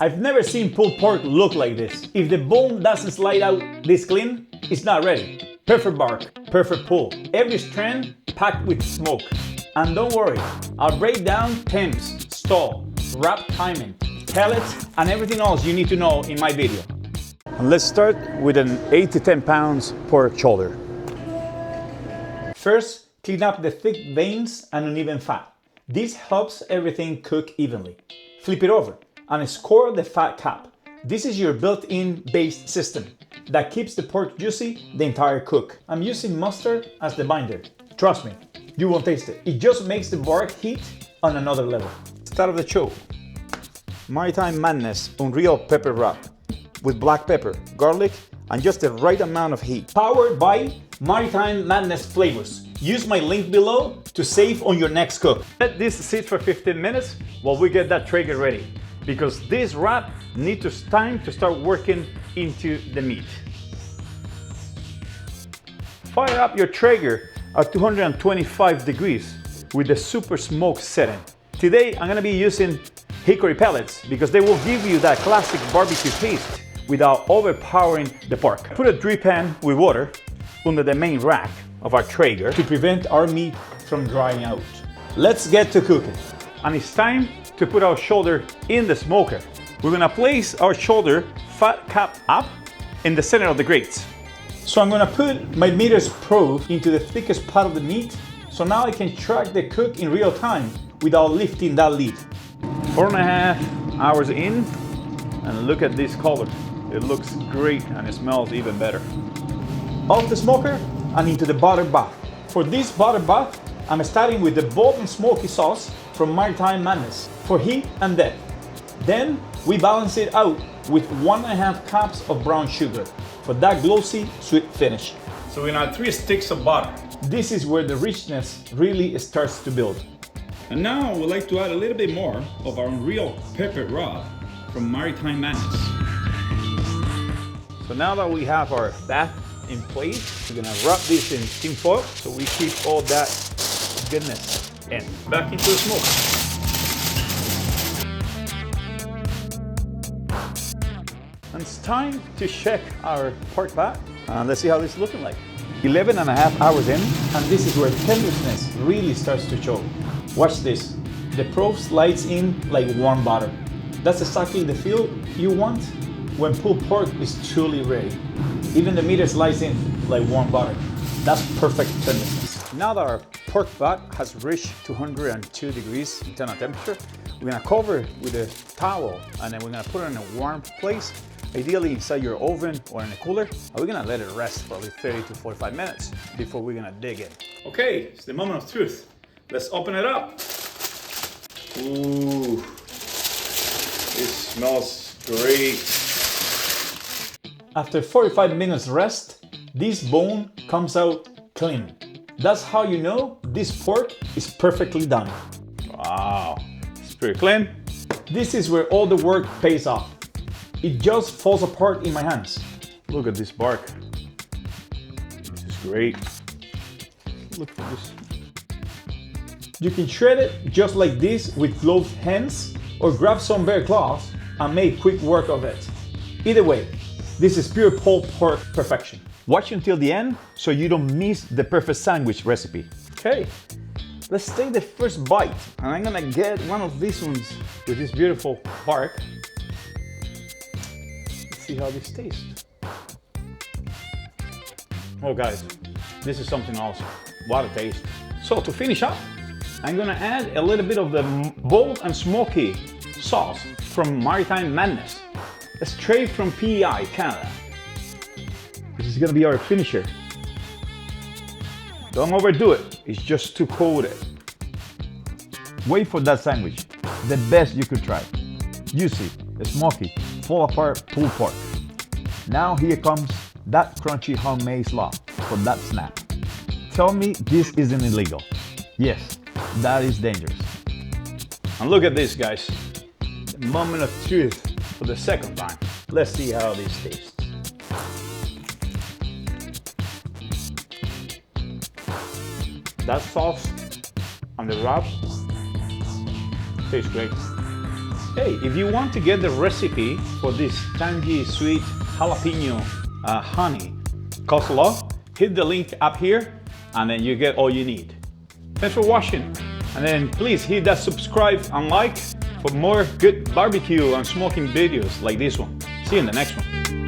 I've never seen pulled pork look like this. If the bone doesn't slide out this clean, it's not ready. Perfect bark, perfect pull. Every strand packed with smoke. And don't worry, I'll break down temps, stall, wrap timing, pellets, and everything else you need to know in my video. And let's start with an 8 to 10 pounds pork shoulder. First, clean up the thick veins and uneven fat. This helps everything cook evenly. Flip it over and score the fat cap. This is your built-in based system that keeps the pork juicy the entire cook. I'm using mustard as the binder. Trust me, you won't taste it. It just makes the bark heat on another level. Start of the show. Maritime Madness Unreal Pepper Wrap with black pepper, garlic, and just the right amount of heat. Powered by Maritime Madness flavors. Use my link below to save on your next cook. Let this sit for 15 minutes while we get that Traeger ready, because this wrap needs time to start working into the meat. Fire up your Traeger at 225 degrees with the super smoke setting. Today I'm gonna be using hickory pellets because they will give you that classic barbecue taste without overpowering the pork. Put a drip pan with water under the main rack of our Traeger to prevent our meat from drying out. Let's get to cooking. And it's time to put our shoulder in the smoker. We're gonna place our shoulder fat cap up in the center of the grates. So I'm gonna put my meter's probe into the thickest part of the meat, so now I can track the cook in real time without lifting that lid. 4.5 hours in, and look at this color. It looks great and it smells even better. Off the smoker and into the butter bath. For this butter bath, I'm starting with the bold and smoky sauce from Maritime Madness for heat and depth. Then we balance it out with 1.5 cups of brown sugar for that glossy, sweet finish. So we're gonna add 3 sticks of butter. This is where the richness really starts to build. And now we'd like to add a little bit more of our Unreal Pepper Rub from Maritime Madness. So now that we have our bath in place, we're gonna wrap this in tin foil so we keep all that goodness in. Back into the smoke. And it's time to check our pork fat. Let's see how this is looking like. 11.5 hours in, and this is where tenderousness really starts to show. Watch this. The probe slides in like warm butter. That's exactly the feel you want when pulled pork is truly ready. Even the meat slides in like warm butter. That's perfect tenderness. Now that our pork fat has reached 202 degrees internal temperature, we're gonna cover it with a towel and then we're gonna put it in a warm place, ideally inside your oven or in a cooler, and we're gonna let it rest for 30 to 45 minutes before we're gonna dig in. Okay, it's the moment of truth. Let's open it up. Ooh, it smells great. After 45 minutes rest, this bone comes out clean. That's how you know this pork is perfectly done. Wow, it's pretty clean. This is where all the work pays off. It just falls apart in my hands. Look at this bark. This is great. Look at this. You can shred it just like this with gloved hands or grab some bare cloths and make quick work of it. Either way, this is pure pulled pork perfection. Watch until the end so you don't miss the perfect sandwich recipe. Okay, let's take the first bite. And I'm gonna get one of these ones with this beautiful bark. Let's see how this tastes. Oh guys, this is something awesome. What a taste. So to finish up, I'm gonna add a little bit of the bold and smoky sauce from Maritime Madness, straight from PEI, Canada. This is gonna be our finisher. Don't overdo it, it's just too coated. Wait for that sandwich, the best you could try. Juicy, smoky, fall apart pulled pork. Now here comes that crunchy homemade slaw for that snap. Tell me this isn't illegal. Yes, that is dangerous. And look at this, guys. The moment of truth for the second time. Let's see how this tastes. That sauce on the wrap tastes great. Hey, if you want to get the recipe for this tangy sweet jalapeno honey coleslaw, hit the link up here and then you get all you need. Thanks for watching, and then please hit that subscribe and like for more good barbecue and smoking videos like this one. See you in the next one.